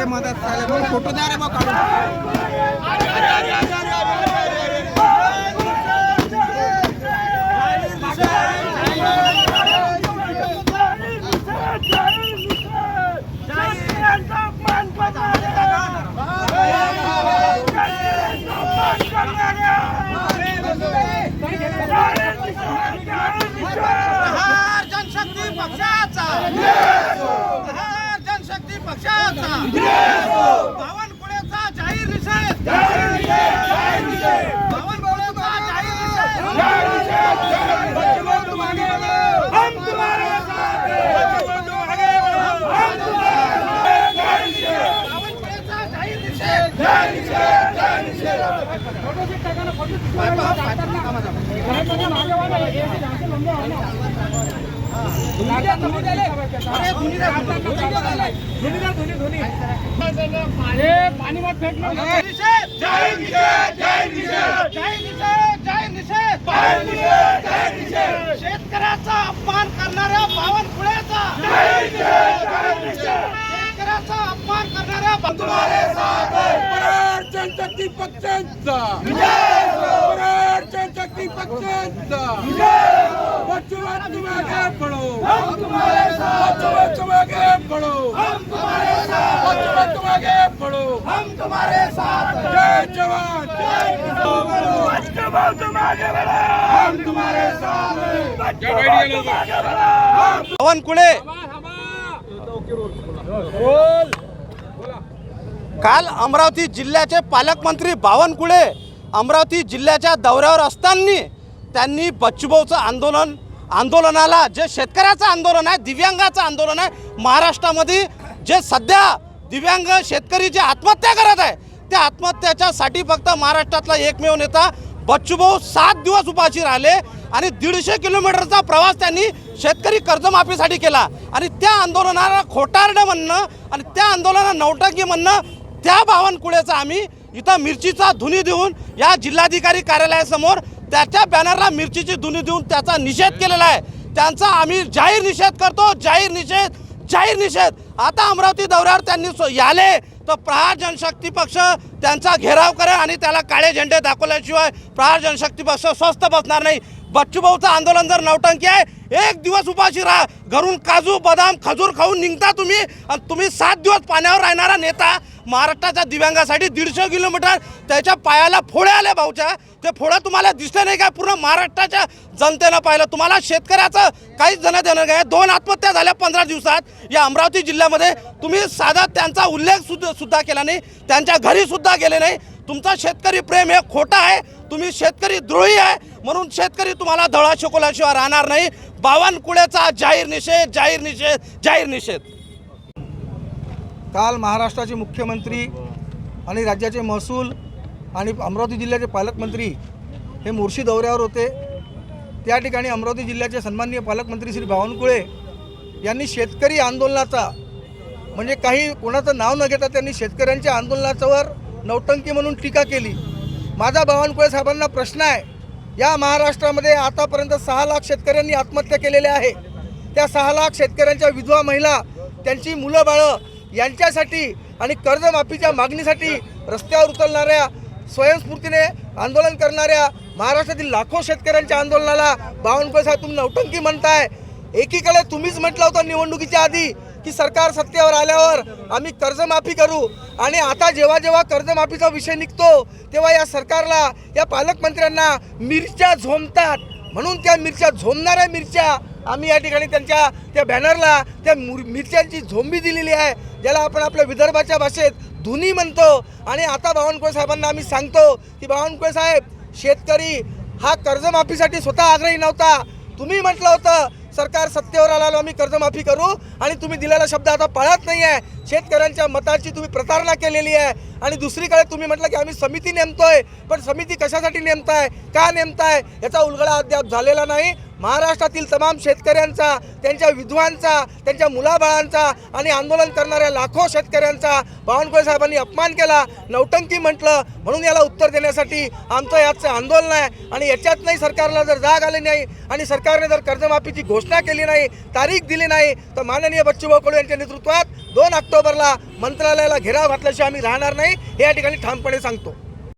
मदत फोटो द्या रे मग जनशक्ती पक्षाचा जनशक्ती पक्षाचा बावनकुळेचा जाहीर निषेध बावनकुळेचा जाहीर पाणी मत फेकलं शेतकऱ्याचा अपमान करणाऱ्या बावनकुळेचा शेतकऱ्याचा अपमान करणाऱ्या जनशक्ती पक्षाचा जनशक्ती पक्षाचा बच्चों तुम आगे बढ़ो बच्चों तुम आगे बढ़ो बच्चों तुम आगे बढ़ो हम तुम्हारे साथ जय जवान जय बच्चों तुम आगे बढ़ो हम तुम्हारे साथ बावनकुळे काल अमरावती जिल्ह्याचे पालकमंत्री बावनकुळे अमरावती जिल्ह्याच्या दौऱ्यावर असताना त्यांनी बच्चूभाऊचं आंदोलनाला जे शेतकऱ्याचं आंदोलन आहे, दिव्यांगाचं आंदोलन आहे, महाराष्ट्रामध्ये जे सध्या दिव्यांग शेतकरी जे आत्महत्या करत आहे त्या आत्महत्याच्यासाठी फक्त महाराष्ट्रातला एकमेव नेता बच्चूभाऊ 7 दिवस उपाशी राहिले आणि 150 किलोमीटरचा प्रवास त्यांनी शेतकरी कर्जमाफीसाठी केला आणि त्या आंदोलनाला खोटारडं म्हणणं आणि त्या आंदोलनाला नौटंकी म्हणणं त्या बावनकुळेचा आम्ही इथं मिरचीचा धुनी देऊन या जिल्हाधिकारी कार्यालयासमोर त्याच्या बॅनरला मिरचीची धुनी देऊन त्याचा निषेध केलेला आहे। त्यांचा आम्ही जाहीर निषेध करतो, जाहीर निषेध। आता अमरावती दौऱ्यावर त्यांनी याले तर प्रहार जनशक्ती पक्ष त्यांचा घेराव करेल आणि त्याला काळे झेंडे दाखवल्याशिवाय प्रहार जनशक्ती पक्ष स्वस्थ बसणार नाही। बच्चूभाऊचं आंदोलन जर नौटंकी आहे, 1 दिवस उपाशी राहा, घरून काजू बदाम खजूर खाऊन निघता तुम्ही आणि तुम्ही 7 दिवस पाण्यावर राहणारा नेता महाराष्ट्राच्या दिव्यांगासाठी 150 किलोमीटर त्याच्या पायाला फोडे आले भाऊच्या, ते फोडं तुम्हाला दिसले नाही काय? पूर्ण महाराष्ट्राच्या जनतेनं पाहिलं। तुम्हाला शेतकऱ्याचं काहीच जण देणं काय? 2 आत्महत्या झाल्या 15 दिवसात या अमरावती जिल्ह्यामध्ये। तुम्ही साधा त्यांचा उल्लेख सुद्धा केला नाही, त्यांच्या घरी सुद्धा गेले नाही। तुमचा शेतकरी प्रेम हे खोटा आहे, तुम्ही शेतकरी द्रोही आहे, म्हणून शेतकरी तुम्हाला धडा शिकवल्याशिवाय राहणार नाही। बावनकुळेचा जाहीर निषेध। काल महाराष्ट्राचे मुख्यमंत्री आणि राज्याचे महसूल आणि अमरावती जिल्ह्याचे पालकमंत्री हे मोर्शी दौऱ्यावर होते। त्या ठिकाणी अमरावती जिल्ह्याचे सन्माननीय पालकमंत्री श्री बावनकुळे यांनी शेतकरी आंदोलनाचा म्हणजे काही कोणाचं नाव न घेता त्यांनी शेतकऱ्यांच्या आंदोलनावर नौटंकी म्हणून टीका केली। माझा बावनकुळे साहेबांना प्रश्न आहे, या महाराष्ट्रामध्ये आतापर्यंत 6 लाख शेतकऱ्यांनी आत्महत्या केलेल्या आहे। त्या 6 लाख शेतकऱ्यांच्या विधवा महिला, त्यांची मुलं बाळं यांच्यासाठी आणि कर्जमाफीच्या मागणीसाठी रस्त्यावर उतरणाऱ्या, स्वयंस्फूर्तीने आंदोलन करणाऱ्या महाराष्ट्रातील लाखो शेतकऱ्यांच्या आंदोलनाला बावनकुळे साहेब तुम्ही नौटंकी म्हणताय। एकीकडे तुम्हीच म्हटलं होतं निवडणुकीच्या आधी की सरकार सत्तेवर आल्यावर आम्ही कर्जमाफी करू, आणि आता जेव्हा जेव्हा कर्जमाफीचा विषय निघतो तेव्हा या सरकारला, या पालकमंत्र्यांना मिरच्या झोंबतात, म्हणून त्या मिरच्या झोंबणाऱ्या मिरच्या आम्ही या ठिकाणी त्यांच्या त्या बॅनरला त्या मिरच्यांची झोंबी दिलेली आहे, ज्याला आपण आपल्या विदर्भाच्या भाषेत धुनी म्हणतो। आणि आता बावनकुळे साहेबांना आम्ही सांगतो की बावनकुळे साहेब, शेतकरी हा कर्जमाफीसाठी स्वतः आग्रही नव्हता। तुम्ही म्हटलं होतं सरकार सत्तेवर आल्यावर आम्ही कर्जमाफी करू, आणि तुम्ही दिलेला शब्द आता पाळत नाही आहे। शेतकऱ्यांच्या मताची तुम्ही प्रतारणा केलेली आहे। आणि दुसरीकडे तुम्ही म्हटलं की आम्ही समिती नेमतोय, पण समिती कशासाठी नेमताय, का नेमताय याचा उलगडा अद्याप झालेला नाही। महाराष्ट्रातील तमाम शेतकऱ्यांचा, त्यांच्या विधवांचा, त्यांच्या मुलाबाळांचा आणि आंदोलन करणाऱ्या लाखो शेतकऱ्यांचा बावनकुळे साहेबांनी अपमान केला, नौटंकी म्हटलं. म्हणून याला उत्तर देण्यासाठी आमचं याचं आंदोलन आहे. आणि याच्यातनंही सरकारला जर जाग आली नाही आणि सरकारने जर कर्जमाफीची घोषणा केली नाही, तारीख दिली नाही, तर माननीय बच्चूभाऊ कडू यांच्या नेतृत्वात 2 ऑक्टोबरला मंत्रालयाला घेराव घातल्याशिवाय आम्ही राहणार नाही, हे या ठिकाणी ठामपणे सांगतो.